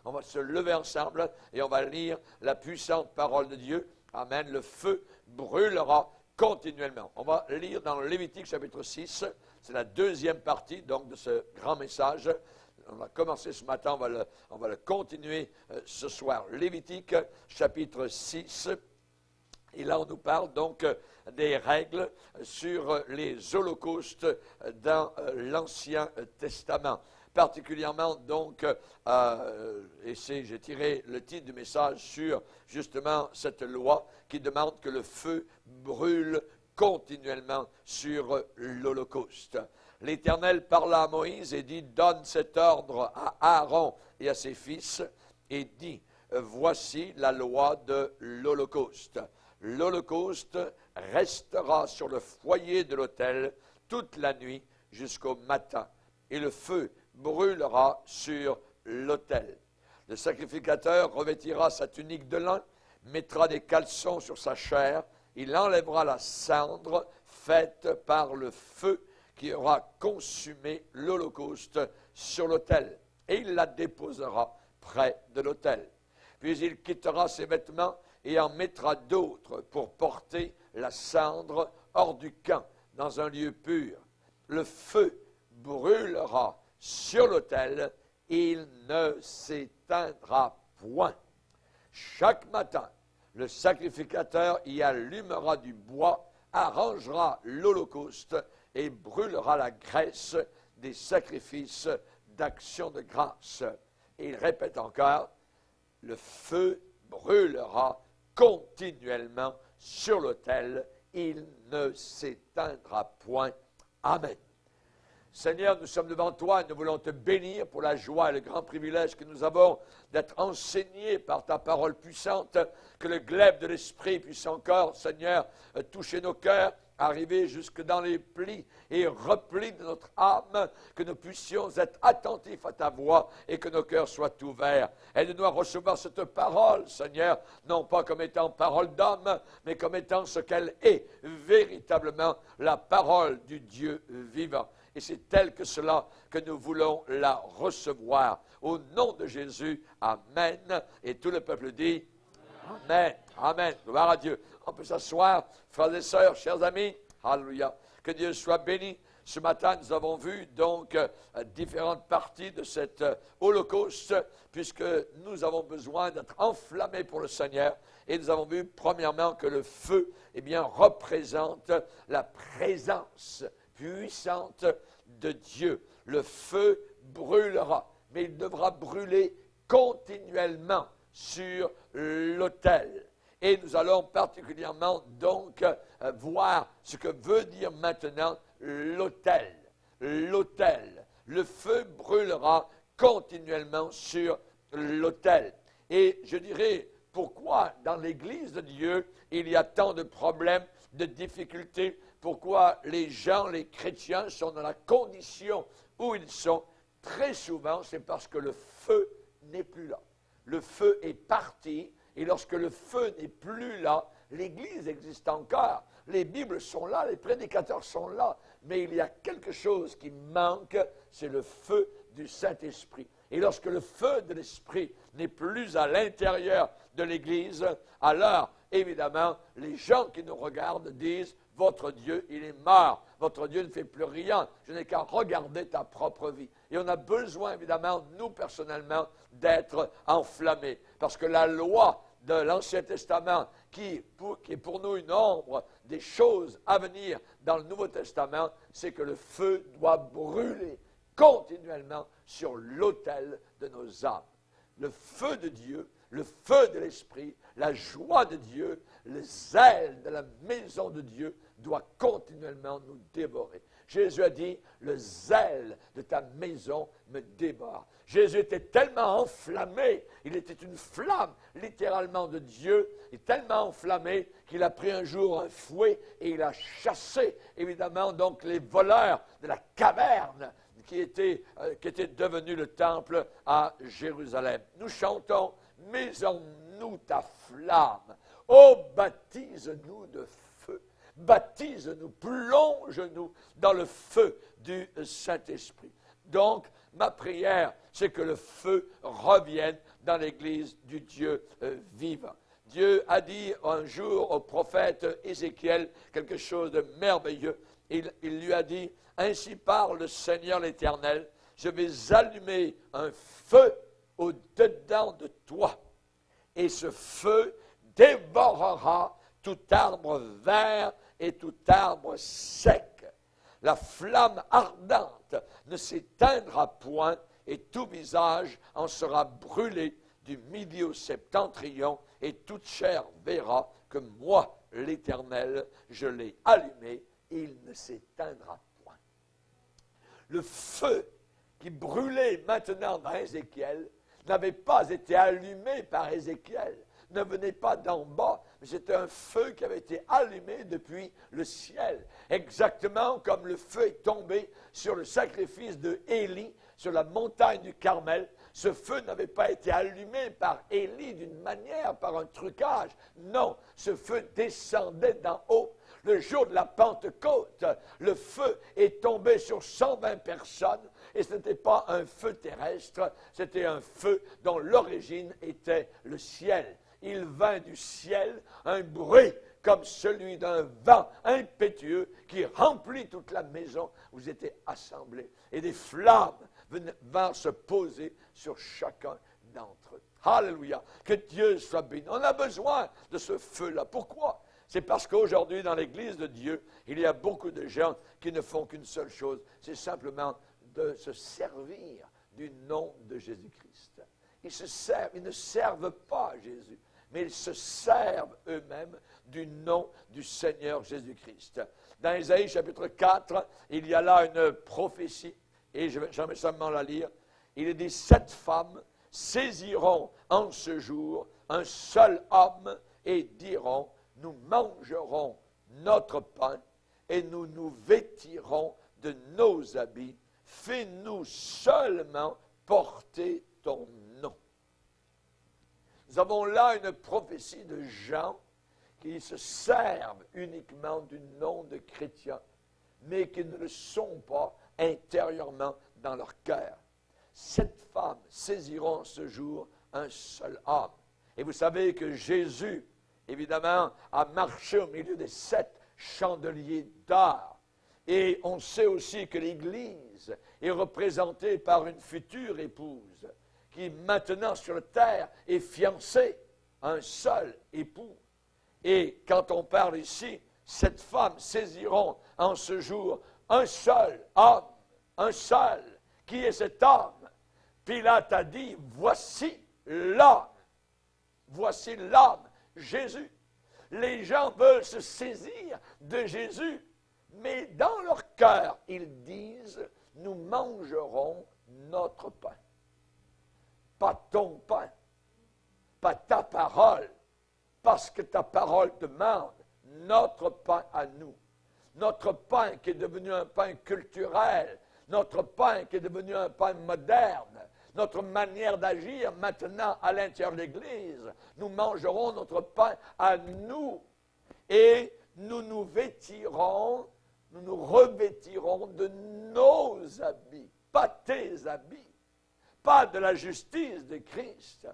On va se lever ensemble et on va lire la puissante parole de Dieu. Amen. Le feu brûlera continuellement. On va lire dans Lévitique chapitre 6. C'est la deuxième partie donc de ce grand message. On va commencer ce matin, on va le continuer ce soir. Lévitique chapitre 6. Et là, on nous parle donc des règles sur les holocaustes dans l'Ancien Testament. Particulièrement donc, j'ai tiré le titre du message sur justement cette loi qui demande que le feu brûle continuellement sur l'Holocauste. L'Éternel parla à Moïse et dit, donne cet ordre à Aaron et à ses fils, et dit, voici la loi de l'Holocauste. L'Holocauste restera sur le foyer de l'autel toute la nuit jusqu'au matin, et le feu brûlera sur l'autel. Le sacrificateur revêtira sa tunique de lin, mettra des caleçons sur sa chair, il enlèvera la cendre faite par le feu qui aura consumé l'Holocauste sur l'autel, et il la déposera près de l'autel. Puis il quittera ses vêtements et en mettra d'autres pour porter la cendre hors du camp, dans un lieu pur. Le feu brûlera sur l'autel, et il ne s'éteindra point. Chaque matin, le sacrificateur y allumera du bois, arrangera l'Holocauste et brûlera la graisse des sacrifices d'action de grâce. Et il répète encore, le feu brûlera continuellement sur l'autel, il ne s'éteindra point. Amen. Seigneur, nous sommes devant toi et nous voulons te bénir pour la joie et le grand privilège que nous avons d'être enseignés par ta parole puissante, que le glaive de l'Esprit puisse encore, Seigneur, toucher nos cœurs, arriver jusque dans les plis et replis de notre âme, que nous puissions être attentifs à ta voix et que nos cœurs soient ouverts. Aide-nous à recevoir cette parole, Seigneur, non pas comme étant parole d'homme, mais comme étant ce qu'elle est, véritablement la parole du Dieu vivant. Et c'est tel que cela que nous voulons la recevoir. Au nom de Jésus, amen. Et tout le peuple dit, amen, amen. Gloire à Dieu. On peut s'asseoir, frères et sœurs, chers amis. Alléluia. Que Dieu soit béni. Ce matin, nous avons vu donc différentes parties de cet holocauste, puisque nous avons besoin d'être enflammés pour le Seigneur. Et nous avons vu, premièrement, que le feu, représente la présence puissante de Dieu. Le feu brûlera, mais il devra brûler continuellement sur l'autel. Et nous allons particulièrement donc voir ce que veut dire maintenant l'autel. L'autel. Le feu brûlera continuellement sur l'autel. Et je dirais, pourquoi dans l'Église de Dieu, il y a tant de problèmes, de difficultés, pourquoi les gens, les chrétiens sont dans la condition où ils sont, très souvent, c'est parce que le feu n'est plus là. Le feu est parti, et lorsque le feu n'est plus là, l'Église existe encore. Les Bibles sont là, les prédicateurs sont là, mais il y a quelque chose qui manque, c'est le feu du Saint-Esprit. Et lorsque le feu de l'Esprit n'est plus à l'intérieur de l'Église, alors, évidemment, les gens qui nous regardent disent, votre Dieu, il est mort. Votre Dieu ne fait plus rien. Je n'ai qu'à regarder ta propre vie. Et on a besoin, évidemment, nous, personnellement, d'être enflammés. Parce que la loi de l'Ancien Testament, qui est pour nous une ombre des choses à venir dans le Nouveau Testament, c'est que le feu doit brûler continuellement sur l'autel de nos âmes. Le feu de Dieu, le feu de l'Esprit, la joie de Dieu, le zèle de la maison de Dieu doit continuellement nous dévorer. Jésus a dit, le zèle de ta maison me dévore. Jésus était tellement enflammé, il était une flamme littéralement de Dieu, et tellement enflammé qu'il a pris un jour un fouet et il a chassé évidemment donc les voleurs de la caverne qui était devenu le temple à Jérusalem. Nous chantons, mets en nous ta flamme, oh baptise-nous de feu, baptise-nous, plonge-nous dans le feu du Saint-Esprit. Donc, Ma prière, c'est que le feu revienne dans l'Église du Dieu vivant. Dieu a dit un jour au prophète Ézéchiel quelque chose de merveilleux. Il lui a dit, « Ainsi parle le Seigneur l'Éternel, je vais allumer un feu au-dedans de toi, et ce feu dévorera tout arbre vert et tout arbre sec. La flamme ardente ne s'éteindra point, et tout visage en sera brûlé du midi au septentrion, et toute chair verra que moi, l'Éternel, je l'ai allumé, et il ne s'éteindra point. » Le feu qui brûlait maintenant dans Ézéchiel n'avait pas été allumé par Ézéchiel, ne venait pas d'en bas, mais c'était un feu qui avait été allumé depuis le ciel. Exactement comme le feu est tombé sur le sacrifice de Élie, sur la montagne du Carmel. Ce feu n'avait pas été allumé par Élie d'une manière, par un trucage. Non, ce feu descendait d'en haut. Le jour de la Pentecôte, le feu est tombé sur 120 personnes, et ce n'était pas un feu terrestre, c'était un feu dont l'origine était le ciel. Il vint du ciel un bruit comme celui d'un vent impétueux qui remplit toute la maison où vous étiez assemblés. Et des flammes vinrent se poser sur chacun d'entre eux. Alléluia! Que Dieu soit béni. On a besoin de ce feu-là. Pourquoi? C'est parce qu'aujourd'hui, dans l'Église de Dieu, il y a beaucoup de gens qui ne font qu'une seule chose, c'est simplement de se servir du nom de Jésus-Christ. Ils ne servent pas Jésus, mais ils se servent eux-mêmes du nom du Seigneur Jésus-Christ. Dans Ésaïe chapitre 4, il y a là une prophétie, et j'aimerais seulement la lire. Il est dit, 7 femmes saisiront en ce jour un seul homme et diront, nous mangerons notre pain et nous nous vêtirons de nos habits. Fais-nous seulement porter ton nom. Nous avons là une prophétie de gens qui se servent uniquement du nom de chrétiens, mais qui ne le sont pas intérieurement dans leur cœur. 7 femmes saisiront ce jour un seul homme. Et vous savez que Jésus, évidemment, a marché au milieu des 7 chandeliers d'or. Et on sait aussi que l'Église est représentée par une future épouse qui, maintenant sur la terre, est fiancée à un seul époux. Et quand on parle ici, 7 femmes saisiront en ce jour un seul homme, un seul. Qui est cet homme? Pilate a dit, voici l'homme. Voici l'homme, Jésus. Les gens veulent se saisir de Jésus, mais dans leur cœur, ils disent, nous mangerons notre pain. Pas ton pain, pas ta parole, parce que ta parole demande notre pain à nous. Notre pain qui est devenu un pain culturel, notre pain qui est devenu un pain moderne, notre manière d'agir maintenant à l'intérieur de l'Église. Nous mangerons notre pain à nous et nous nous vêtirons, nous nous revêtirons de nos habits, pas tes habits, pas de la justice de Christ,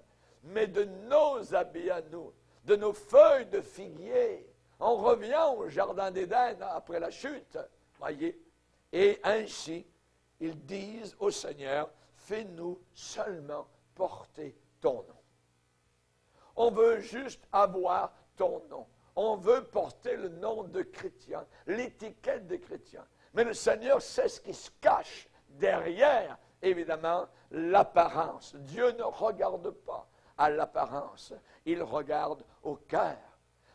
mais de nos habits à nous, de nos feuilles de figuier. On revient au jardin d'Éden après la chute, voyez. Et ainsi, ils disent au Seigneur, fais-nous seulement porter ton nom. On veut juste avoir ton nom. On veut porter le nom de chrétien, l'étiquette de chrétien. Mais le Seigneur sait ce qui se cache derrière, évidemment, l'apparence. Dieu ne regarde pas à l'apparence, il regarde au cœur.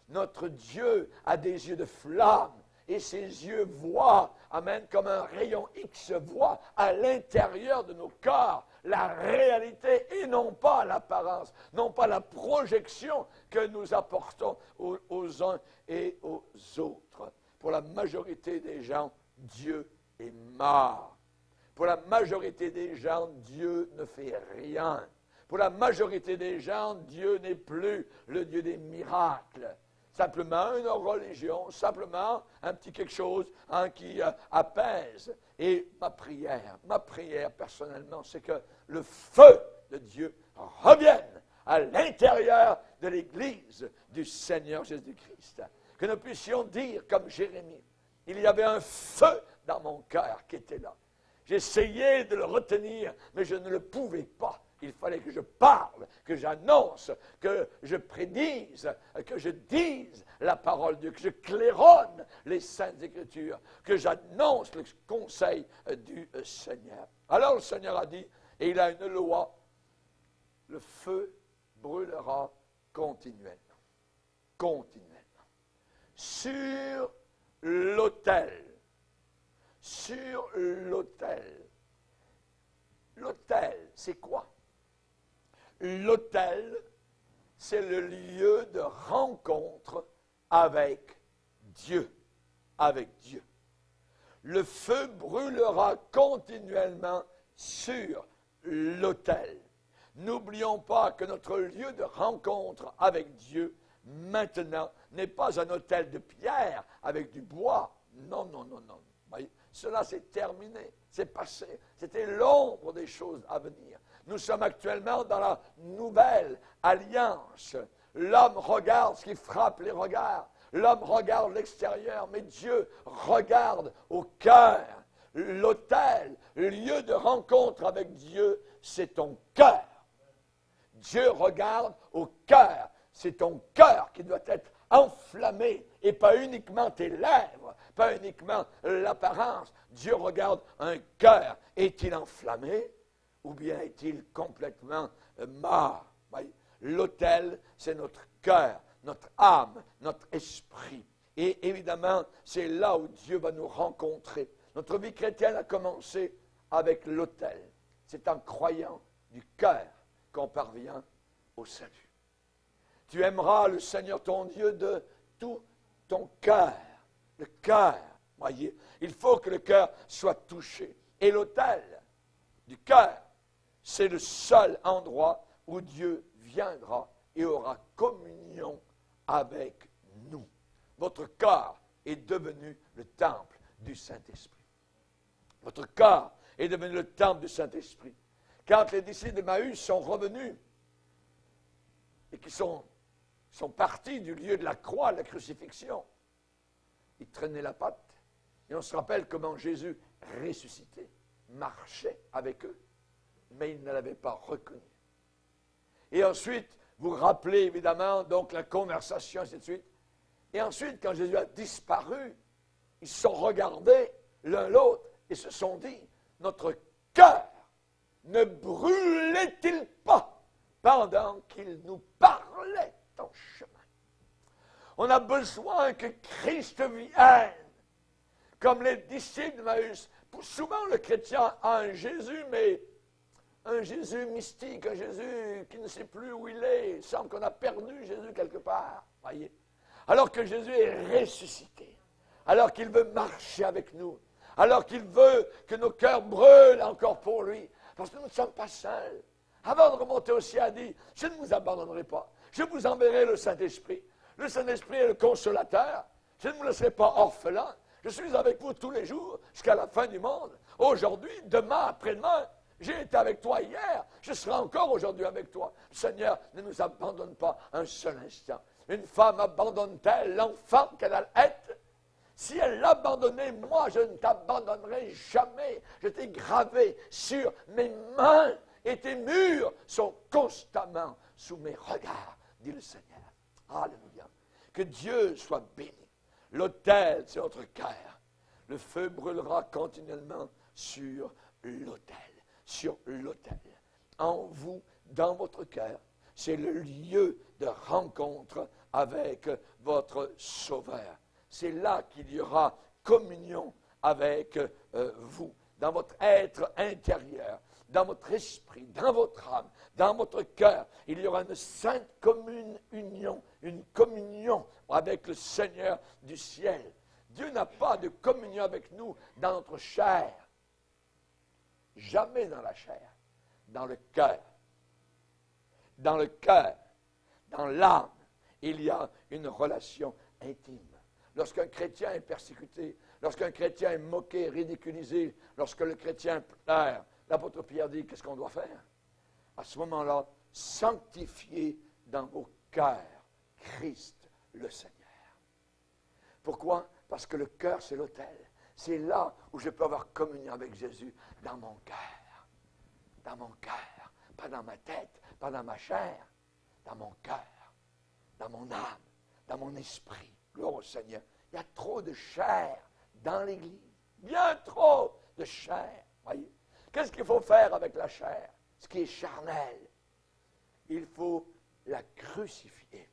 Notre Dieu a des yeux de flamme et ses yeux voient, amen, comme un rayon X voit à l'intérieur de nos corps la réalité et non pas l'apparence, non pas la projection que nous apportons aux uns et aux autres. Pour la majorité des gens, Dieu est mort. Pour la majorité des gens, Dieu ne fait rien. Pour la majorité des gens, Dieu n'est plus le Dieu des miracles. simplement une religion, simplement un petit quelque chose qui apaise. Et ma prière personnellement, c'est que le feu de Dieu revienne à l'intérieur de l'Église du Seigneur Jésus-Christ. Que nous puissions dire comme Jérémie, il y avait un feu dans mon cœur qui était là. J'essayais de le retenir, mais je ne le pouvais pas. Il fallait que je parle, que j'annonce, que je prédise, que je dise la parole de Dieu, que je claironne les Saintes Écritures, que j'annonce le conseil du Seigneur. Alors le Seigneur a dit, et il a une loi, le feu brûlera continuellement. Continuellement. Sur l'autel. Sur l'autel. L'autel, c'est quoi? L'autel, c'est le lieu de rencontre avec Dieu. Avec Dieu. Le feu brûlera continuellement sur l'autel. N'oublions pas que notre lieu de rencontre avec Dieu, maintenant, n'est pas un autel de pierre avec du bois. Non, non, non, non. Voyez, cela c'est terminé, c'est passé. C'était l'ombre des choses à venir. Nous sommes actuellement dans la nouvelle alliance. L'homme regarde ce qui frappe les regards. L'homme regarde l'extérieur, mais Dieu regarde au cœur. L'autel, le lieu de rencontre avec Dieu, c'est ton cœur. Dieu regarde au cœur. C'est ton cœur qui doit être enflammé et pas uniquement tes lèvres, pas uniquement l'apparence. Dieu regarde un cœur. Est-il enflammé ou bien est-il complètement mort? L'autel, c'est notre cœur, notre âme, notre esprit. Et évidemment, c'est là où Dieu va nous rencontrer. Notre vie chrétienne a commencé avec l'autel. C'est en croyant du cœur qu'on parvient au salut. Tu aimeras le Seigneur ton Dieu de tout ton cœur. Le cœur, voyez, il faut que le cœur soit touché. Et l'autel du cœur, c'est le seul endroit où Dieu viendra et aura communion avec nous. Votre corps est devenu le temple du Saint-Esprit. Votre corps est devenu le temple du Saint-Esprit. Quand les disciples de Maüs sont revenus et qui sont partis du lieu de la croix, de la crucifixion, ils traînaient la patte. Et on se rappelle comment Jésus, ressuscité, marchait avec eux, mais ils ne l'avaient pas reconnu. Et ensuite, vous rappelez évidemment donc la conversation, ainsi de suite. Et ensuite, quand Jésus a disparu, ils se sont regardés l'un l'autre et se sont dit, notre cœur ne brûlait-il pas pendant qu'il nous parlait en chemin? On a besoin que Christ vienne, comme les disciples de Maüs. Souvent, le chrétien a un Jésus, mais un Jésus mystique, un Jésus qui ne sait plus où il est. Il semble qu'on a perdu Jésus quelque part, voyez. Alors que Jésus est ressuscité, alors qu'il veut marcher avec nous, alors qu'il veut que nos cœurs brûlent encore pour lui, parce que nous ne sommes pas seuls. Avant de remonter au ciel, il dit, je ne vous abandonnerai pas, je vous enverrai le Saint-Esprit. Le Saint-Esprit est le consolateur, je ne vous laisserai pas orphelin, je suis avec vous tous les jours jusqu'à la fin du monde. Aujourd'hui, demain, après-demain, j'ai été avec toi hier, je serai encore aujourd'hui avec toi. Le Seigneur ne nous abandonne pas un seul instant. Une femme abandonne-t-elle l'enfant qu'elle a être? Si elle l'abandonnait, moi, je ne t'abandonnerai jamais. Je t'ai gravé sur mes mains et tes murs sont constamment sous mes regards, dit le Seigneur. Alléluia. Que Dieu soit béni. L'autel, c'est notre cœur. Le feu brûlera continuellement sur l'autel. Sur l'autel. En vous, dans votre cœur, c'est le lieu de rencontre avec votre Sauveur. C'est là qu'il y aura communion avec vous, dans votre être intérieur, dans votre esprit, dans votre âme, dans votre cœur. Il y aura une sainte commune union, une communion avec le Seigneur du ciel. Dieu n'a pas de communion avec nous dans notre chair. Jamais dans la chair, dans le cœur. Dans le cœur, dans l'âme il y a une relation intime. Lorsqu'un chrétien est persécuté, lorsqu'un chrétien est moqué, ridiculisé, lorsque le chrétien pleure, l'apôtre Pierre dit, qu'est-ce qu'on doit faire? À ce moment-là, sanctifiez dans vos cœurs Christ le Seigneur. Pourquoi? Parce que le cœur, c'est l'autel. C'est là où je peux avoir communion avec Jésus, dans mon cœur. Dans mon cœur. Pas dans ma tête, pas dans ma chair. Dans mon cœur, dans mon âme, dans mon esprit. Gloire au Seigneur. Il y a trop de chair dans l'Église. Bien trop de chair. Voyez? Qu'est-ce qu'il faut faire avec la chair? Ce qui est charnel. Il faut la crucifier.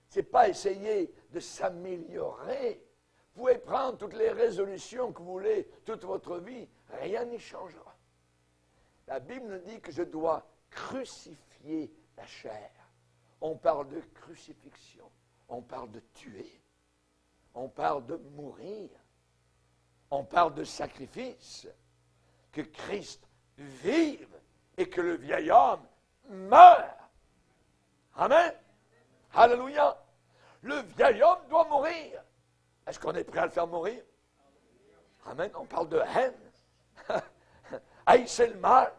Ce n'est pas essayer de s'améliorer. Vous pouvez prendre toutes les résolutions que vous voulez, toute votre vie, rien n'y changera. La Bible nous dit que je dois crucifier la chair. On parle de crucifixion, on parle de tuer, on parle de mourir, on parle de sacrifice, que Christ vive et que le vieil homme meure. Amen. Alléluia. Le vieil homme doit mourir. Est-ce qu'on est prêt à le faire mourir? Amen. On parle de haine. Haïssez le mal,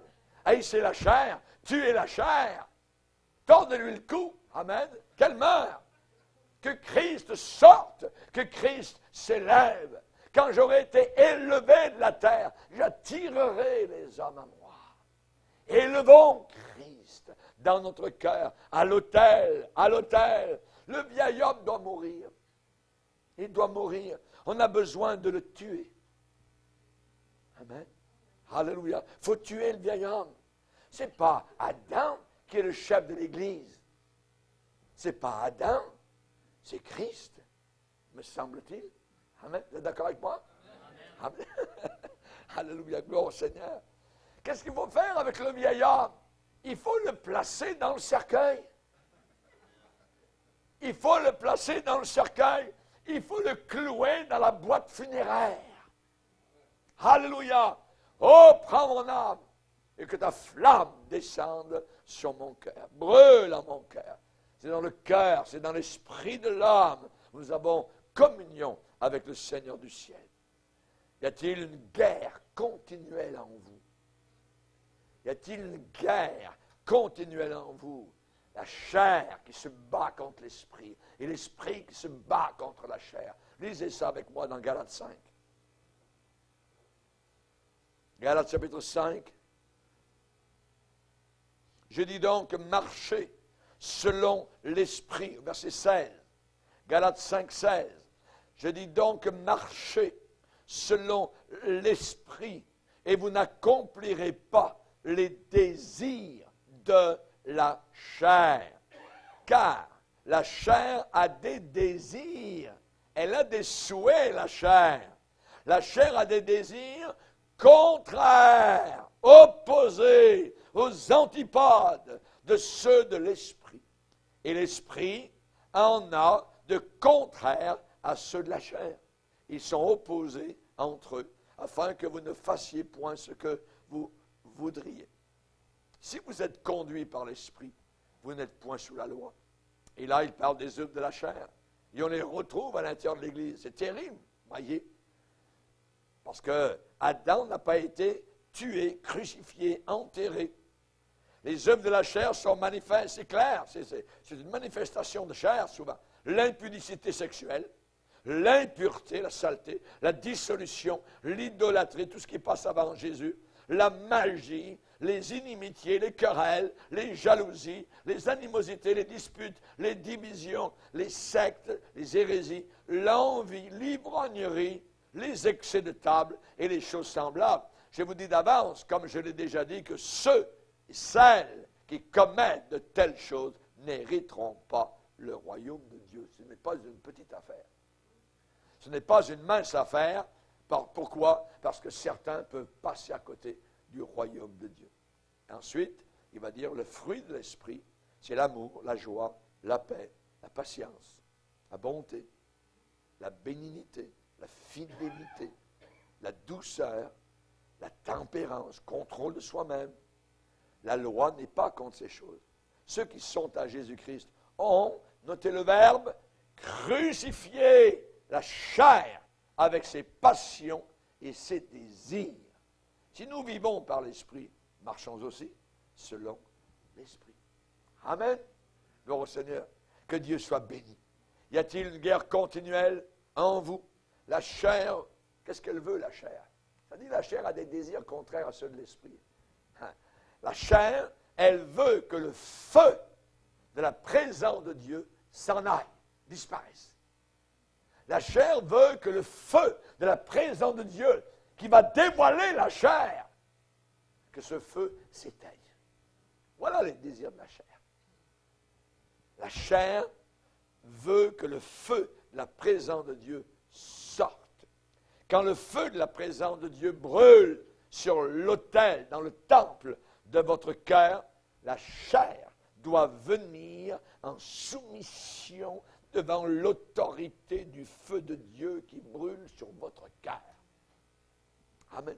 haïssez la chair, tuez la chair. Tordez-lui le cou. Amen. Qu'elle meure. Que Christ sorte, que Christ s'élève. Quand j'aurai été élevé de la terre, j'attirerai les hommes à moi. Élevons Christ dans notre cœur, à l'autel, à l'autel. Le vieil homme doit mourir. Il doit mourir. On a besoin de le tuer. Amen. Alléluia. Il faut tuer le vieil homme. Ce n'est pas Adam qui est le chef de l'Église. Ce n'est pas Adam, c'est Christ, me semble-t-il. Amen. Vous êtes d'accord avec moi? Amen. Alléluia. Gloire au Seigneur. Qu'est-ce qu'il faut faire avec le vieil homme? Il faut le placer dans le cercueil. Il faut le placer dans le cercueil. Il faut le clouer dans la boîte funéraire. Alléluia. Oh, prends mon âme et que ta flamme descende sur mon cœur. Brûle en mon cœur. C'est dans le cœur, c'est dans l'esprit de l'âme. Nous avons communion avec le Seigneur du ciel. Y a-t-il une guerre continuelle en vous? Y a-t-il une guerre continuelle en vous? La chair qui se bat contre l'esprit et l'esprit qui se bat contre la chair. Lisez ça avec moi dans Galates 5. Galates chapitre 5. Je dis donc marchez selon l'esprit. Verset 16. Galates 5, 16. Je dis donc marchez selon l'esprit et vous n'accomplirez pas les désirs de la chair. Car la chair a des désirs. Elle a des souhaits, la chair. La chair a des désirs contraires, opposés aux antipodes de ceux de l'esprit. Et l'esprit en a de contraires à ceux de la chair. Ils sont opposés entre eux, afin que vous ne fassiez point ce que vous voudriez. Si vous êtes conduit par l'esprit, vous n'êtes point sous la loi. Et là, il parle des œuvres de la chair. Et on les retrouve à l'intérieur de l'Église. C'est terrible, voyez. Parce que Adam n'a pas été tué, crucifié, enterré. Les œuvres de la chair sont manifestes, c'est clair. C'est une manifestation de chair, souvent. L'impudicité sexuelle, l'impureté, la saleté, la dissolution, l'idolâtrie, tout ce qui passe avant Jésus, la magie, les inimitiés, les querelles, les jalousies, les animosités, les disputes, les divisions, les sectes, les hérésies, l'envie, l'ivrognerie, les excès de table et les choses semblables. Je vous dis d'avance, comme je l'ai déjà dit, que ceux et celles qui commettent de telles choses n'hériteront pas le royaume de Dieu. Ce n'est pas une petite affaire. Ce n'est pas une mince affaire. Pourquoi? Parce que certains peuvent passer à côté du royaume de Dieu. Ensuite, il va dire le fruit de l'esprit, c'est l'amour, la joie, la paix, la patience, la bonté, la bénignité, la fidélité, la douceur, la tempérance, contrôle de soi-même. La loi n'est pas contre ces choses. Ceux qui sont à Jésus-Christ ont notez le verbe, crucifier la chair avec ses passions et ses désirs. Si nous vivons par l'Esprit, marchons aussi selon l'Esprit. Amen. Gloire au Seigneur. Que Dieu soit béni. Y a-t-il une guerre continuelle en vous? La chair, qu'est-ce qu'elle veut, la chair? Ça dit la chair a des désirs contraires à ceux de l'Esprit. La chair, elle veut que le feu de la présence de Dieu s'en aille, disparaisse. La chair veut que le feu de la présence de Dieu, qui va dévoiler la chair, que ce feu s'éteigne. Voilà les désirs de la chair. La chair veut que le feu de la présence de Dieu sorte. Quand le feu de la présence de Dieu brûle sur l'autel, dans le temple de votre cœur, la chair doit venir en soumission devant l'autorité du feu de Dieu qui brûle sur votre cœur. Amen.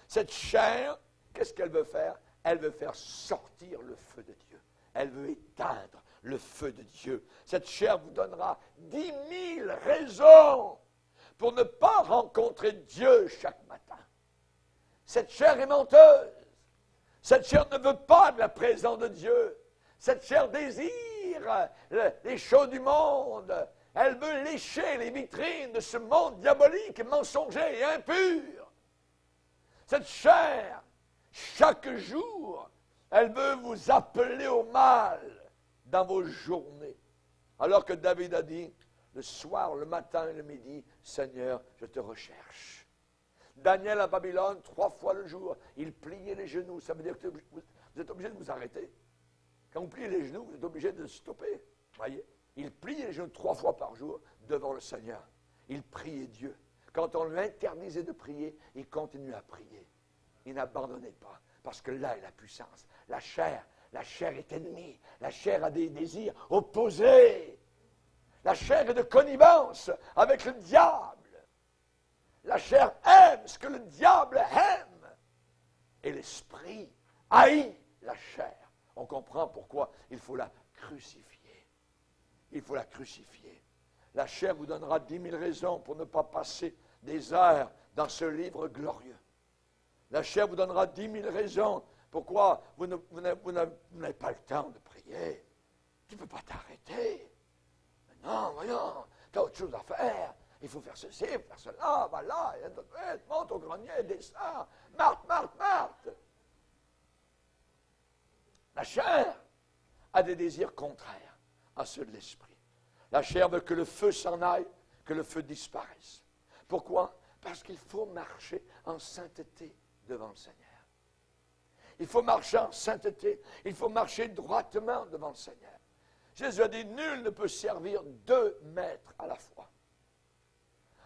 Cette chair, qu'est-ce qu'elle veut faire? Elle veut faire sortir le feu de Dieu. Elle veut éteindre le feu de Dieu. Cette chair vous donnera 10 000 raisons pour ne pas rencontrer Dieu chaque matin. Cette chair est menteuse. Cette chair ne veut pas de la présence de Dieu. Cette chair désire les choses du monde. Elle veut lécher les vitrines de ce monde diabolique, mensonger et impur. Cette chair, chaque jour, elle veut vous appeler au mal dans vos journées. Alors que David a dit, le soir, le matin et le midi, Seigneur, je te recherche. Daniel à Babylone, 3 fois le jour, il pliait les genoux. Ça veut dire que vous êtes obligé de vous arrêter. Quand vous pliez les genoux, vous êtes obligé de stopper. Voyez, il pliait les genoux 3 fois par jour devant le Seigneur. Il priait Dieu. Quand on lui interdisait de prier, il continuait à prier. Il n'abandonnait pas, parce que là est la puissance. La chair est ennemie. La chair a des désirs opposés. La chair est de connivence avec le diable. La chair aime ce que le diable aime. Et l'esprit haït la chair. On comprend pourquoi il faut la crucifier. Il faut la crucifier. La chair vous donnera 10 000 raisons pour ne pas passer des heures dans ce livre glorieux. La chair vous donnera 10 000 raisons pourquoi vous n'avez pas le temps de prier. Tu ne peux pas t'arrêter. Mais non, voyons, tu as autre chose à faire. Il faut faire ceci, faire cela, voilà, monte au grenier, descends, Marthe. La chair a des désirs contraires à ceux de l'esprit. La chair veut que le feu s'en aille, que le feu disparaisse. Pourquoi? Parce qu'il faut marcher en sainteté devant le Seigneur. Il faut marcher en sainteté, il faut marcher droitement devant le Seigneur. Jésus a dit, nul ne peut servir 2 maîtres à la fois.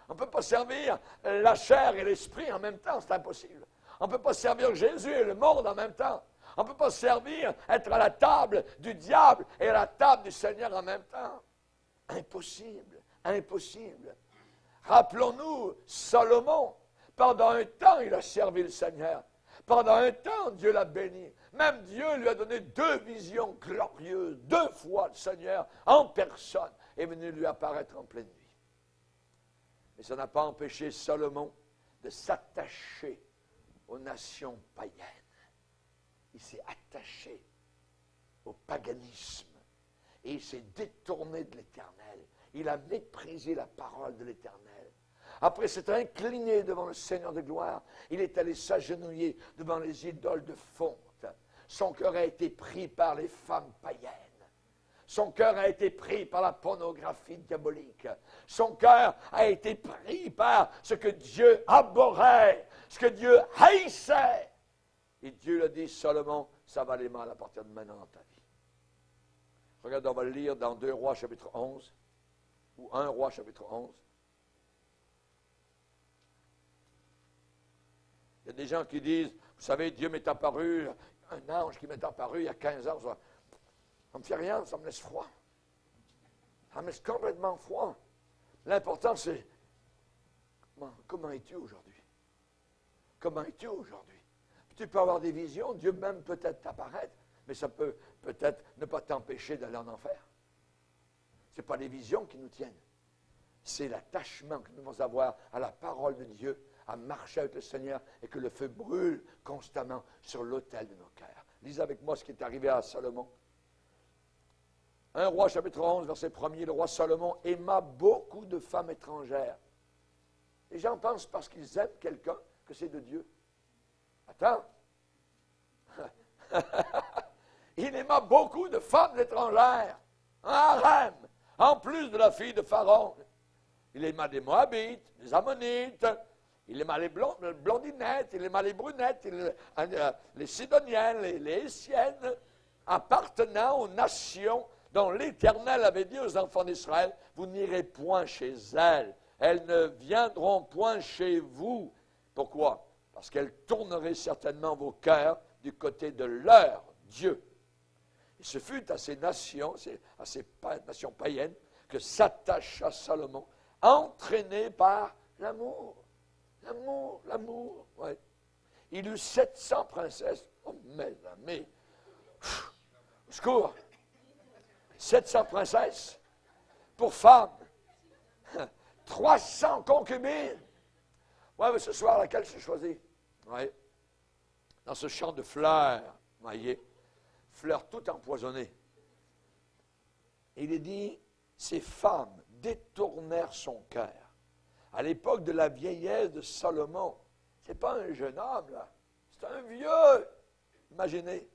On ne peut pas servir la chair et l'esprit en même temps, c'est impossible. On ne peut pas servir Jésus et le monde en même temps. On ne peut pas servir, être à la table du diable et à la table du Seigneur en même temps. Impossible, impossible. Rappelons-nous, Salomon, pendant un temps, il a servi le Seigneur. Pendant un temps, Dieu l'a béni. Même Dieu lui a donné 2 visions glorieuses. 2 fois, le Seigneur, en personne, est venu lui apparaître en pleine nuit. Mais ça n'a pas empêché Salomon de s'attacher aux nations païennes. Il s'est attaché au paganisme et il s'est détourné de l'Éternel. Il a méprisé la parole de l'Éternel. Après s'être incliné devant le Seigneur de gloire, il est allé s'agenouiller devant les idoles de fonte. Son cœur a été pris par les femmes païennes. Son cœur a été pris par la pornographie diabolique. Son cœur a été pris par ce que Dieu abhorrait, ce que Dieu haïssait. Et Dieu lui a dit, Salomon, ça va aller mal à partir de maintenant dans ta vie. Regardez, on va le lire dans 2 Rois chapitre 11, ou 1 Roi chapitre 11. Il y a des gens qui disent, vous savez, Dieu m'est apparu, un ange qui m'est apparu il y a 15 ans, ça ne me fait rien, ça me laisse froid. Ça me laisse complètement froid. L'important, c'est, comment es-tu aujourd'hui? Comment es-tu aujourd'hui? Tu peux avoir des visions, Dieu même peut-être t'apparaître, mais ça peut peut-être ne pas t'empêcher d'aller en enfer. Ce n'est pas les visions qui nous tiennent. C'est l'attachement que nous devons avoir à la parole de Dieu, à marcher avec le Seigneur et que le feu brûle constamment sur l'autel de nos cœurs. Lisez avec moi ce qui est arrivé à Salomon. 1 Roi chapitre 11, verset 1er, le roi Salomon aima beaucoup de femmes étrangères. Les gens pensent parce qu'ils aiment quelqu'un que c'est de Dieu. Attends. Il aima beaucoup de femmes étrangères, un harem, en plus de la fille de Pharaon. Il aima des Moabites, des Ammonites, il aima les blondinettes, il aima les brunettes, les Sidoniennes, les Hissiennes, appartenant aux nations dont l'Éternel avait dit aux enfants d'Israël, vous n'irez point chez elles ne viendront point chez vous. Pourquoi? Parce qu'elles tourneraient certainement vos cœurs du côté de leur Dieu. Et ce fut à ces nations, à ces nations païennes, que s'attacha Salomon, entraîné par l'amour. L'amour, ouais. Il eut 700 princesses. Oh, mes amis, au secours. 700 princesses pour femmes. 300 concubines. Oui, mais ce soir, laquelle j'ai choisi? Oui. Dans ce champ de fleurs, voyez, fleurs toutes empoisonnées. Il est dit, ces femmes détournèrent son cœur. À l'époque de la vieillesse de Salomon, ce n'est pas un jeune homme, là. C'est un vieux. Imaginez.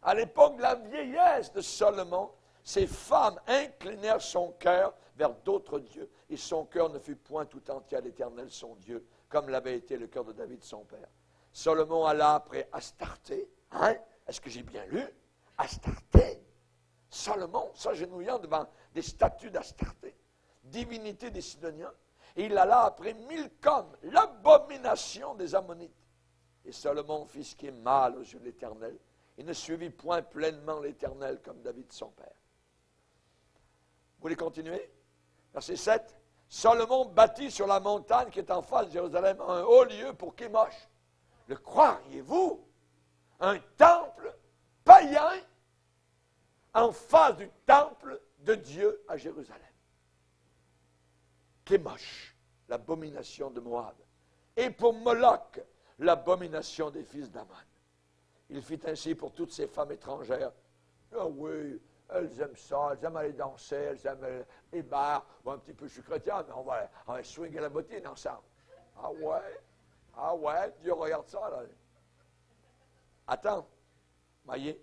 À l'époque de la vieillesse de Salomon, ces femmes inclinèrent son cœur vers d'autres dieux. Et son cœur ne fut point tout entier à l'Éternel, son Dieu, comme l'avait été le cœur de David, son père. Salomon alla après Astarté. Hein? Est-ce que j'ai bien lu? Astarté. Salomon, s'agenouillant devant des statues d'Astarté, divinité des Sidoniens. Et il alla après Milcom, l'abomination des Ammonites. Et Salomon fit ce qui est mal aux yeux de l'Éternel. Il ne suivit point pleinement l'Éternel comme David, son père. Vous voulez continuer? Verset 7. Salomon bâtit sur la montagne qui est en face de Jérusalem un haut lieu pour Kémosh. Le croiriez-vous? Un temple païen en face du temple de Dieu à Jérusalem. Kémosh, l'abomination de Moab. Et pour Moloch, l'abomination des fils d'Ammon. Il fit ainsi pour toutes ces femmes étrangères. Ah oui, elles aiment ça, elles aiment aller danser, elles aiment les bars. Bon, un petit peu, je suis chrétien, mais on va swinguer la bottine ensemble. Ah ouais, Dieu regarde ça, là. Attends, voyez,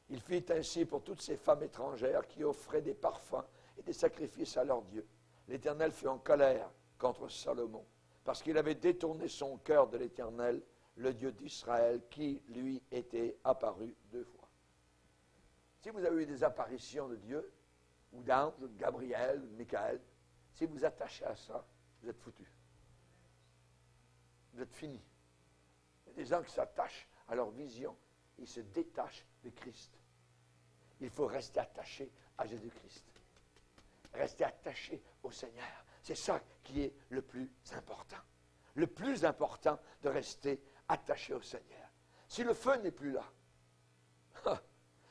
il fit ainsi pour toutes ces femmes étrangères qui offraient des parfums et des sacrifices à leur Dieu. L'Éternel fut en colère contre Salomon, parce qu'il avait détourné son cœur de l'Éternel, le Dieu d'Israël, qui lui était apparu 2 fois. Si vous avez eu des apparitions de Dieu, ou d'anges, ou de Gabriel, ou de Michael, si vous attachez à ça, vous êtes foutus. Vous êtes finis. Il y a des gens qui s'attachent à leur vision, ils se détachent de Christ. Il faut rester attaché à Jésus-Christ. Rester attaché au Seigneur. C'est ça qui est le plus important. Le plus important de rester attaché au Seigneur. Si le feu n'est plus là,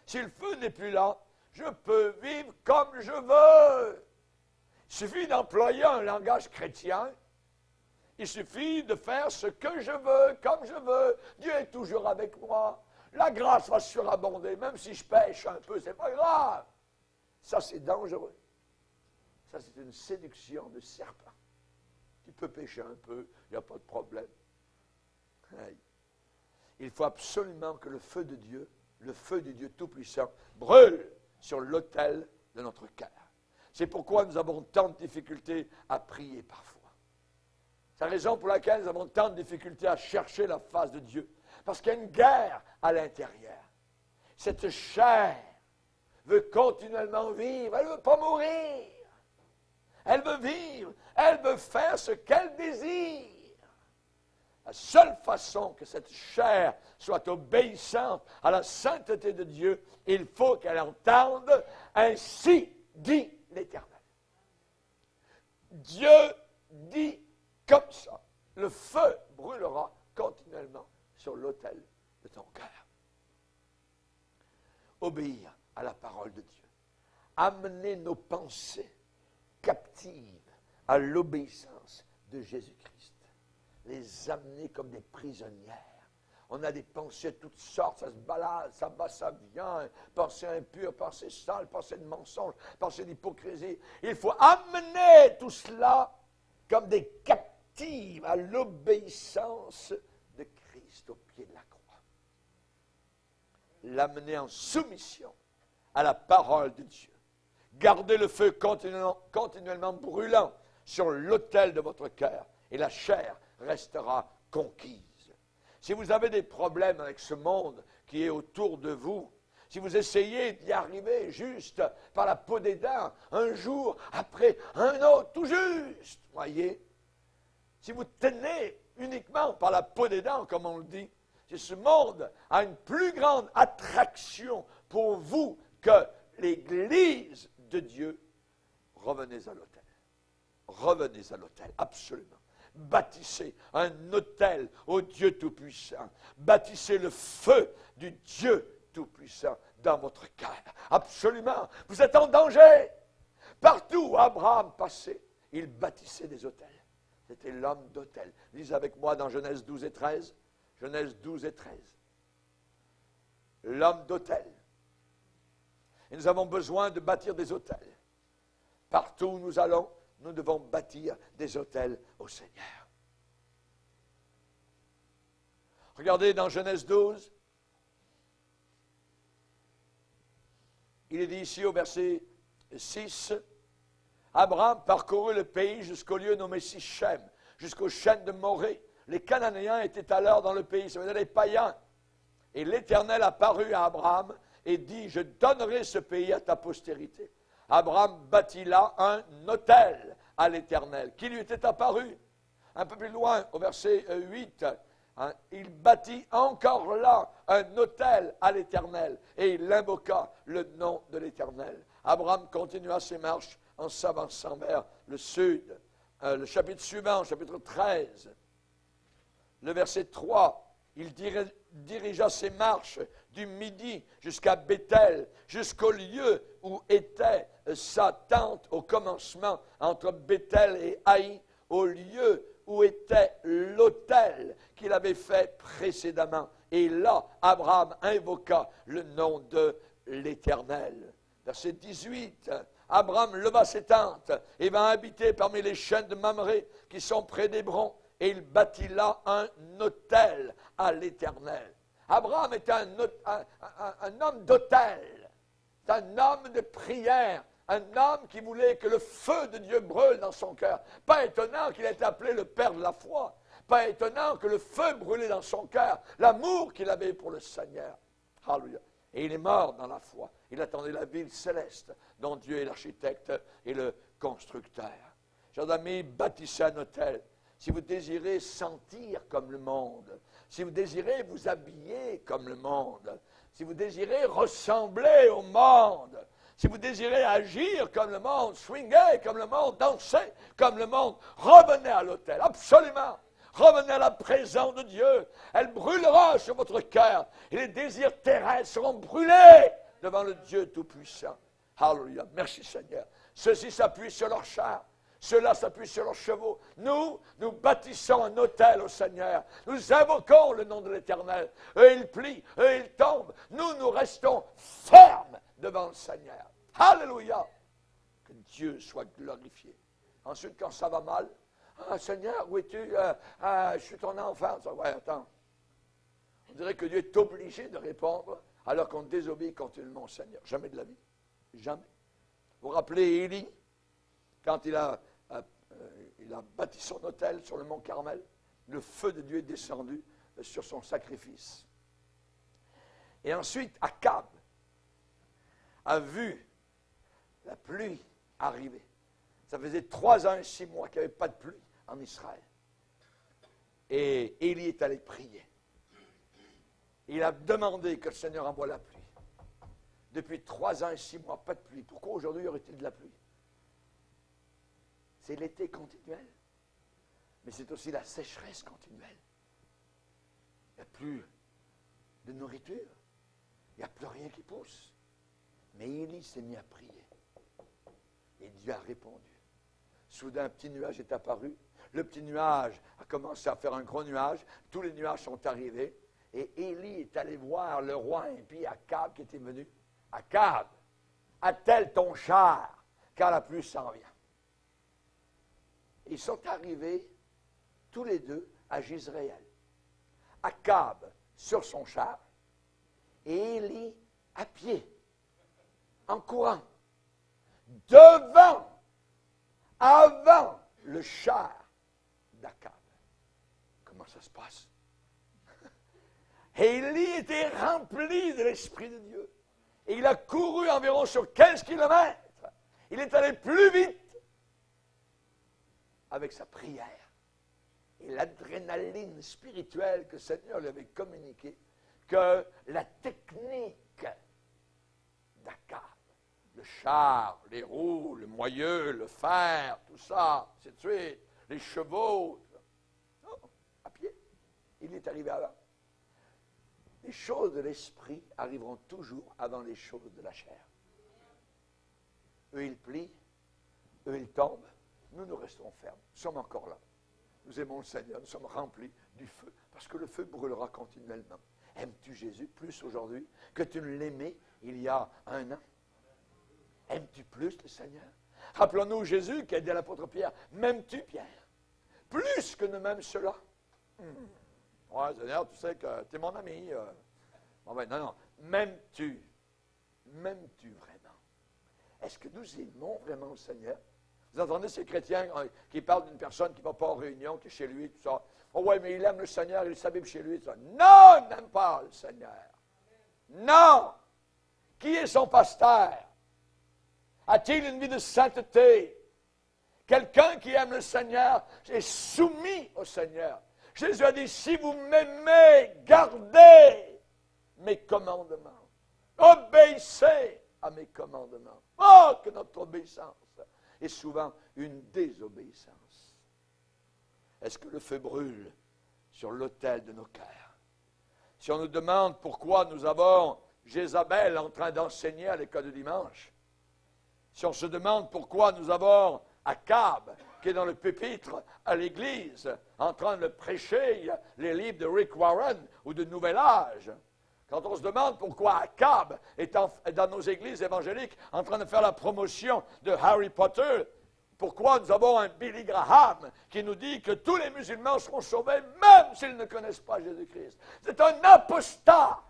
si le feu n'est plus là, je peux vivre comme je veux. Il suffit d'employer un langage chrétien. Il suffit de faire ce que je veux, comme je veux. Dieu est toujours avec moi. La grâce va surabonder. Même si je pêche un peu, c'est pas grave. Ça, c'est dangereux. Ça, c'est une séduction de serpent. Tu peux pécher un peu, il n'y a pas de problème. Hey. Il faut absolument que le feu de Dieu Tout-Puissant, brûle sur l'autel de notre cœur. C'est pourquoi nous avons tant de difficultés à prier parfois. C'est la raison pour laquelle nous avons tant de difficultés à chercher la face de Dieu. Parce qu'il y a une guerre à l'intérieur. Cette chair veut continuellement vivre. Elle ne veut pas mourir. Elle veut vivre. Elle veut faire ce qu'elle désire. La seule façon que cette chair soit obéissante à la sainteté de Dieu, il faut qu'elle entende « Ainsi dit l'Éternel ». Dieu dit comme ça. Le feu brûlera continuellement sur l'autel de ton cœur. Obéir à la parole de Dieu. amener nos pensées captives à l'obéissance de Jésus-Christ. Les amener comme des prisonnières. On a des pensées de toutes sortes, ça se balade, ça va, ça vient, pensées impures, pensées sales, pensées de mensonges, pensées d'hypocrisie. Il faut amener tout cela comme des captives à l'obéissance de Christ au pied de la croix. L'amener en soumission à la parole de Dieu. Gardez le feu continuellement brûlant sur l'autel de votre cœur et la chair restera conquise. Si vous avez des problèmes avec ce monde qui est autour de vous, si vous essayez d'y arriver juste par la peau des dents, un jour après un autre, tout juste, voyez, si vous tenez uniquement par la peau des dents, comme on le dit, si ce monde a une plus grande attraction pour vous que l'Église de Dieu, revenez à l'autel. Revenez à l'autel, absolument. Bâtissez un autel au Dieu Tout-Puissant. Bâtissez le feu du Dieu Tout-Puissant dans votre cœur. Absolument. Vous êtes en danger. Partout où Abraham passait, il bâtissait des autels. C'était l'homme d'autel. Lisez avec moi dans Genèse 12 et 13. Genèse 12 et 13. L'homme d'autel. Et nous avons besoin de bâtir des autels. Partout où nous allons, nous devons bâtir des autels au Seigneur. Regardez dans Genèse 12. Il est dit ici au verset 6, Abraham parcourut le pays jusqu'au lieu nommé Sichem, jusqu'aux chênes de Morée. Les Cananéens étaient alors dans le pays, ça veut dire les païens. Et l'Éternel apparut à Abraham et dit, je donnerai ce pays à ta postérité. Abraham bâtit là un autel à l'Éternel, qui lui était apparu. Un peu plus loin, au verset 8, il bâtit encore là un autel à l'Éternel, et il invoqua le nom de l'Éternel. Abraham continua ses marches en s'avançant vers le sud. Le chapitre suivant, chapitre 13, le verset 3, il dirigea ses marches du midi jusqu'à Béthel, jusqu'au lieu où était sa tente au commencement, entre Béthel et Haï, au lieu où était l'autel qu'il avait fait précédemment. Et là, Abraham invoqua le nom de l'Éternel. Verset 18, Abraham leva ses tentes et vint habiter parmi les chênes de Mamré qui sont près d'Hébron, et il bâtit là un autel à l'Éternel. Abraham était un homme d'autel, un homme de prière, un homme qui voulait que le feu de Dieu brûle dans son cœur. Pas étonnant qu'il ait été appelé le père de la foi. Pas étonnant que le feu brûlait dans son cœur, l'amour qu'il avait pour le Seigneur. Alléluia. Et il est mort dans la foi. Il attendait la ville céleste dont Dieu est l'architecte et le constructeur. Chers amis, bâtissez un autel. Si vous désirez sentir comme le monde, si vous désirez vous habiller comme le monde, si vous désirez ressembler au monde, si vous désirez agir comme le monde, swinguer comme le monde, danser comme le monde, revenez à l'autel, absolument. Revenez à la présence de Dieu. Elle brûlera sur votre cœur. Et les désirs terrestres seront brûlés devant le Dieu Tout-Puissant. Alléluia. Merci Seigneur. Ceux-ci s'appuient sur leurs chars. Ceux-là s'appuient sur leurs chevaux. Nous bâtissons un autel au Seigneur. Nous invoquons le nom de l'Éternel. Eux, ils plient. Eux, ils tombent. Nous restons fermes devant le Seigneur. Alléluia. Que Dieu soit glorifié. Ensuite, quand ça va mal, ah, Seigneur, où es-tu? Je suis ton enfant. Ouais, attends. On dirait que Dieu est obligé de répondre alors qu'on désobéit continuellement au Seigneur. Jamais de la vie. Jamais. Vous vous rappelez Élie, quand il a bâti son autel sur le mont Carmel, le feu de Dieu est descendu sur son sacrifice. Et ensuite, Akab a vu la pluie arriver. Ça faisait 3 ans et 6 mois qu'il n'y avait pas de pluie en Israël. Et Élie est allé prier. Il a demandé que le Seigneur envoie la pluie. Depuis 3 ans et 6 mois, pas de pluie. Pourquoi aujourd'hui y aurait-il de la pluie? C'est l'été continuel. Mais c'est aussi la sécheresse continuelle. Il n'y a plus de nourriture. Il n'y a plus rien qui pousse. Mais Élie s'est mis à prier. Et Dieu a répondu. Soudain, un petit nuage est apparu. Le petit nuage a commencé à faire un gros nuage. Tous les nuages sont arrivés. Et Élie est allé voir le roi impie Akab qui était venu. Akab, attelle ton char, car la pluie s'en vient. Ils sont arrivés tous les deux à Jizréel. Akab sur son char et Élie à pied, en courant, devant, avant le char d'Akab. Comment ça se passe? Élie était rempli de l'Esprit de Dieu. Et il a couru environ sur 15 kilomètres. Il est allé plus vite avec sa prière et l'adrénaline spirituelle que le Seigneur lui avait communiquée, que la technique d'Akab, le char, les roues, le moyeu, le fer, tout ça, ainsi de suite, les chevaux, non, à pied, il est arrivé avant. Les choses de l'esprit arriveront toujours avant les choses de la chair. Eux, ils plient, eux, ils tombent, nous restons fermes. Nous sommes encore là. Nous aimons le Seigneur, nous sommes remplis du feu, parce que le feu brûlera continuellement. Aimes-tu Jésus plus aujourd'hui que tu ne l'aimais il y a un an? Aimes-tu plus le Seigneur? Rappelons-nous Jésus qui a dit à l'apôtre Pierre, m'aimes-tu Pierre? Plus que ne m'aime cela. Ouais, Seigneur, tu sais que tu es mon ami. Bon, ben, non. M'aimes-tu vraiment? Est-ce que nous aimons vraiment le Seigneur? Vous entendez ces chrétiens qui parlent d'une personne qui ne va pas en réunion, qui est chez lui, tout ça. Oh ouais, mais il aime le Seigneur, il s'habille chez lui, tout ça. Non, il n'aime pas le Seigneur. Non! Qui est son pasteur? A-t-il une vie de sainteté? Quelqu'un qui aime le Seigneur est soumis au Seigneur. Jésus a dit, si vous m'aimez, gardez mes commandements. Obéissez à mes commandements. Oh, que notre obéissance est souvent une désobéissance. Est-ce que le feu brûle sur l'autel de nos cœurs? Si on nous demande pourquoi nous avons Jézabel en train d'enseigner à l'école de dimanche, si on se demande pourquoi nous avons Akab qui est dans le pupitre à l'église en train de prêcher les livres de Rick Warren ou de Nouvel Âge, quand on se demande pourquoi Akab est dans nos églises évangéliques en train de faire la promotion de Harry Potter, pourquoi nous avons un Billy Graham qui nous dit que tous les musulmans seront sauvés même s'ils ne connaissent pas Jésus-Christ. C'est un apostat.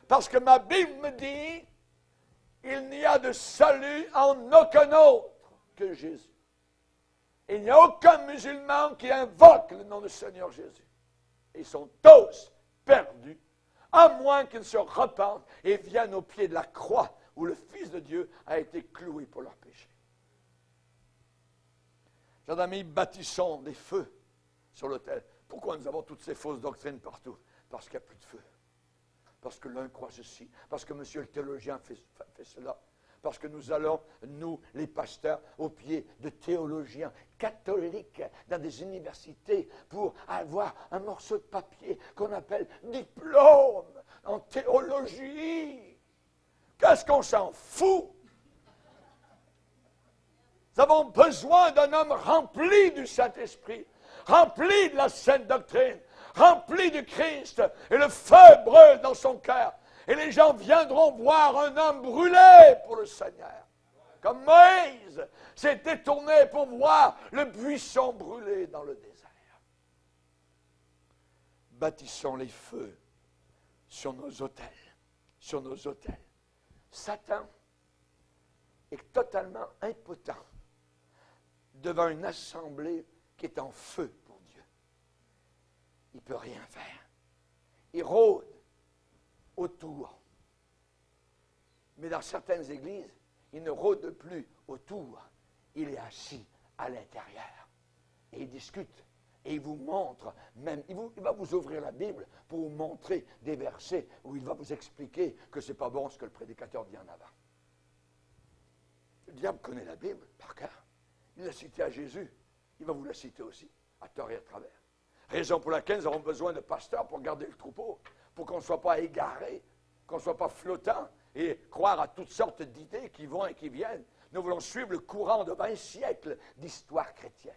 Parce que ma Bible me dit, il n'y a de salut en aucun autre que Jésus. Il n'y a aucun musulman qui invoque le nom du Seigneur Jésus. Ils sont tous perdus, à moins qu'ils se repentent et viennent au pied de la croix où le Fils de Dieu a été cloué pour leurs péchés. Chers amis, bâtissons des feux sur l'autel. Pourquoi nous avons toutes ces fausses doctrines partout? Parce qu'il n'y a plus de feu. Parce que l'un croit ceci, parce que monsieur le théologien fait cela, parce que nous allons, nous, les pasteurs, au pied de théologiens catholiques dans des universités pour avoir un morceau de papier qu'on appelle diplôme en théologie. Qu'est-ce qu'on s'en fout? Nous avons besoin d'un homme rempli du Saint-Esprit, rempli de la sainte doctrine, rempli du Christ, et le feu brûle dans son cœur. Et les gens viendront voir un homme brûlé pour le Seigneur. Comme Moïse s'est détourné pour voir le buisson brûlé dans le désert. Bâtissons les feux sur nos autels. Sur nos autels. Satan est totalement impotent devant une assemblée qui est en feu pour Dieu. Il ne peut rien faire. Il rôde autour. Mais dans certaines églises, il ne rôde plus autour. Il est assis à l'intérieur. Et il discute. Et il vous montre, même, il va vous ouvrir la Bible pour vous montrer des versets où il va vous expliquer que ce n'est pas bon ce que le prédicateur dit en avant. Le diable connaît la Bible par cœur. Il l'a cité à Jésus. Il va vous la citer aussi, à tort et à travers. Raison pour laquelle nous avons besoin de pasteurs pour garder le troupeau, pour qu'on ne soit pas égaré, qu'on ne soit pas flottant et croire à toutes sortes d'idées qui vont et qui viennent. Nous voulons suivre le courant de 20 siècles d'histoire chrétienne.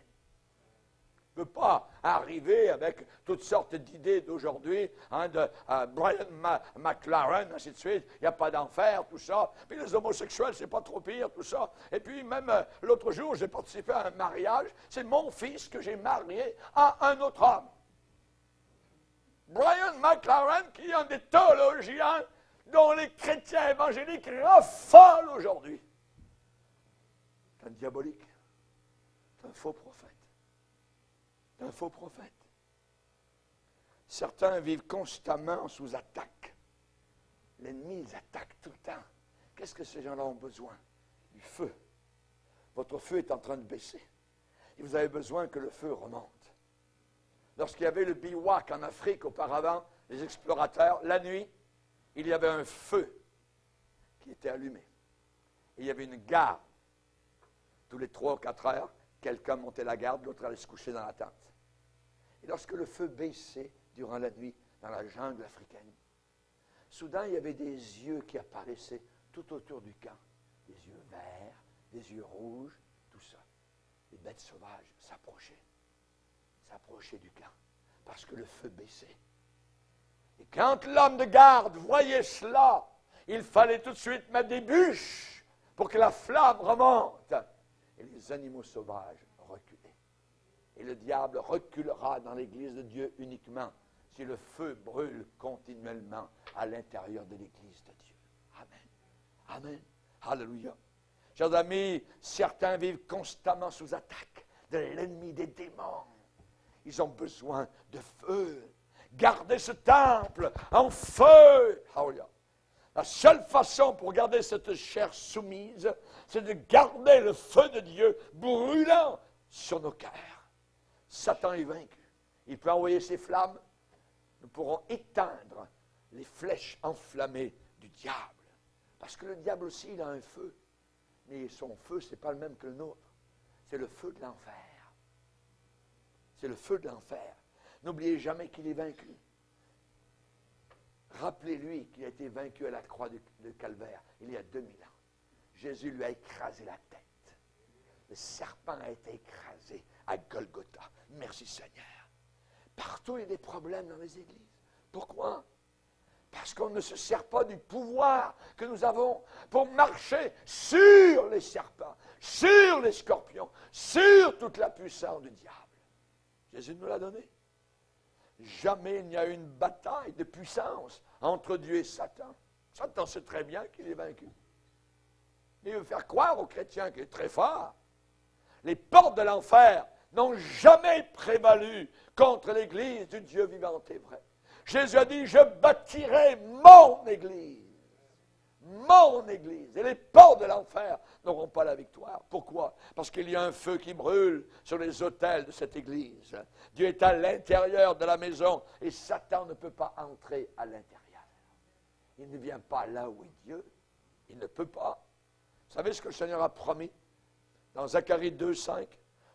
On ne peut pas arriver avec toutes sortes d'idées d'aujourd'hui, de Brian McLaren, ainsi de suite, il n'y a pas d'enfer, tout ça. Puis les homosexuels, c'est pas trop pire, tout ça. Et puis même l'autre jour, j'ai participé à un mariage, c'est mon fils que j'ai marié à un autre homme. Brian McLaren, qui est un des théologiens dont les chrétiens évangéliques raffolent aujourd'hui. C'est un diabolique, c'est un faux prophète. Un faux prophète. Certains vivent constamment sous attaque. L'ennemi les attaque tout le temps. Qu'est-ce que ces gens-là ont besoin? Du feu. Votre feu est en train de baisser. Et vous avez besoin que le feu remonte. Lorsqu'il y avait le bivouac en Afrique auparavant, les explorateurs, la nuit, il y avait un feu qui était allumé. Et il y avait une garde. Tous les 3 ou 4 heures, quelqu'un montait la garde, l'autre allait se coucher dans la tente. Et lorsque le feu baissait durant la nuit dans la jungle africaine, soudain, il y avait des yeux qui apparaissaient tout autour du camp. Des yeux verts, des yeux rouges, tout ça. Les bêtes sauvages s'approchaient du camp parce que le feu baissait. Et quand l'homme de garde voyait cela, il fallait tout de suite mettre des bûches pour que la flamme remonte. Et les animaux sauvages reculaient. Et le diable reculera dans l'Église de Dieu uniquement si le feu brûle continuellement à l'intérieur de l'Église de Dieu. Amen. Amen. Alléluia. Chers amis, certains vivent constamment sous attaque de l'ennemi, des démons. Ils ont besoin de feu. Gardez ce temple en feu. Alléluia. La seule façon pour garder cette chair soumise, c'est de garder le feu de Dieu brûlant sur nos cœurs. Satan est vaincu. Il peut envoyer ses flammes. Nous pourrons éteindre les flèches enflammées du diable. Parce que le diable aussi, il a un feu. Mais son feu, ce n'est pas le même que le nôtre. C'est le feu de l'enfer. C'est le feu de l'enfer. N'oubliez jamais qu'il est vaincu. Rappelez-lui qu'il a été vaincu à la croix de Calvaire il y a 2000 ans. Jésus lui a écrasé la tête. Le serpent a été écrasé à Golgotha. Merci Seigneur. Partout, il y a des problèmes dans les églises. Pourquoi? Parce qu'on ne se sert pas du pouvoir que nous avons pour marcher sur les serpents, sur les scorpions, sur toute la puissance du diable. Jésus nous l'a donné. Jamais il n'y a eu une bataille de puissance entre Dieu et Satan. Satan sait très bien qu'il est vaincu. Mais il veut faire croire aux chrétiens qu'il est très fort. Les portes de l'enfer n'ont jamais prévalu contre l'Église du Dieu vivant et vrai. Jésus a dit, je bâtirai mon Église. Mon Église. Et les portes de l'enfer n'auront pas la victoire. Pourquoi? Parce qu'il y a un feu qui brûle sur les autels de cette Église. Dieu est à l'intérieur de la maison et Satan ne peut pas entrer à l'intérieur. Il ne vient pas là où est Dieu. Il ne peut pas. Vous savez ce que le Seigneur a promis? Dans Zacharie 2,5,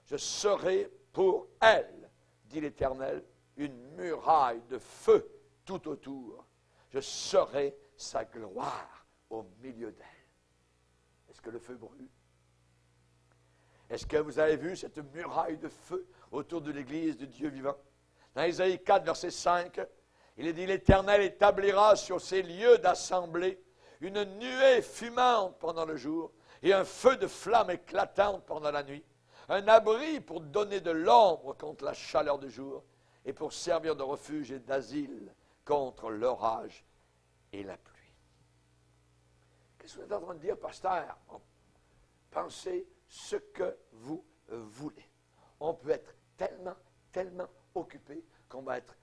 je serai pour elle, dit l'Éternel, une muraille de feu tout autour. Je serai sa gloire au milieu d'elle. Est-ce que le feu brûle? Est-ce que vous avez vu cette muraille de feu autour de l'Église de Dieu vivant? Dans Isaïe 4, verset 5, il est dit, l'Éternel établira sur ces lieux d'assemblée une nuée fumante pendant le jour et un feu de flamme éclatante pendant la nuit, un abri pour donner de l'ombre contre la chaleur du jour et pour servir de refuge et d'asile contre l'orage et la pluie. Qu'est-ce que vous êtes en train de dire, pasteur? Pensez ce que vous voulez. On peut être tellement occupé qu'on va être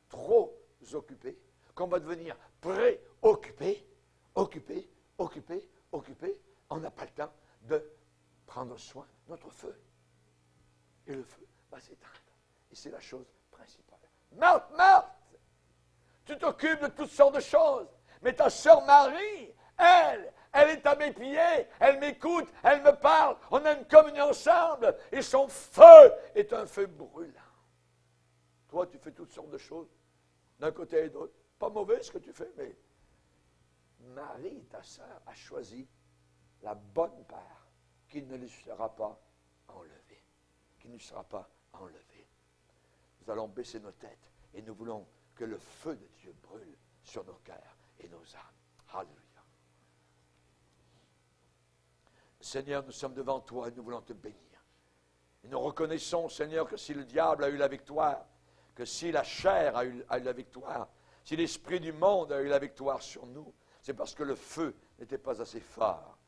trop occupé, qu'on va devenir préoccupé, occupé. On n'a pas le temps de prendre soin de notre feu. Et le feu va s'éteindre. Et c'est la chose principale. Marthe, tu t'occupes de toutes sortes de choses. Mais ta sœur Marie, elle est à mes pieds, elle m'écoute, elle me parle, on a une communion ensemble, et son feu est un feu brûlant. Toi, tu fais toutes sortes de choses, d'un côté et de l'autre. Pas mauvais ce que tu fais, mais Marie, ta sœur, a choisi la bonne part qui ne lui sera pas enlevée. Qui ne lui sera pas enlevée. Nous allons baisser nos têtes et nous voulons que le feu de Dieu brûle sur nos cœurs et nos âmes. Alléluia. Seigneur, nous sommes devant toi et nous voulons te bénir. Et nous reconnaissons, Seigneur, que si le diable a eu la victoire, que si la chair a eu la victoire, si l'esprit du monde a eu la victoire sur nous, c'est parce que le feu n'était pas assez fort.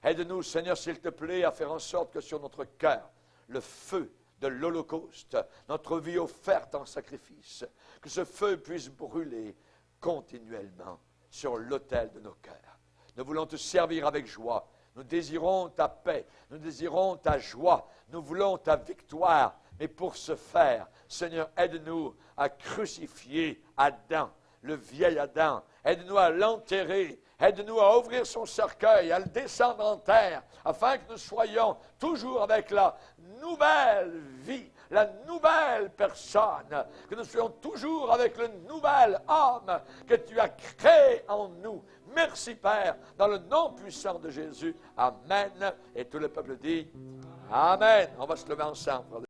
Aide-nous, Seigneur, s'il te plaît, à faire en sorte que sur notre cœur, le feu de l'Holocauste, notre vie offerte en sacrifice, que ce feu puisse brûler continuellement sur l'autel de nos cœurs. Nous voulons te servir avec joie. Nous désirons ta paix, nous désirons ta joie, nous voulons ta victoire. Mais pour ce faire, Seigneur, aide-nous à crucifier Adam, le vieil Adam. Aide-nous à l'enterrer. Aide-nous à ouvrir son cercueil, à le descendre en terre, afin que nous soyons toujours avec la nouvelle vie, la nouvelle personne, que nous soyons toujours avec le nouvel homme que tu as créé en nous. Merci, Père, dans le nom puissant de Jésus. Amen. Et tout le peuple dit Amen. On va se lever ensemble.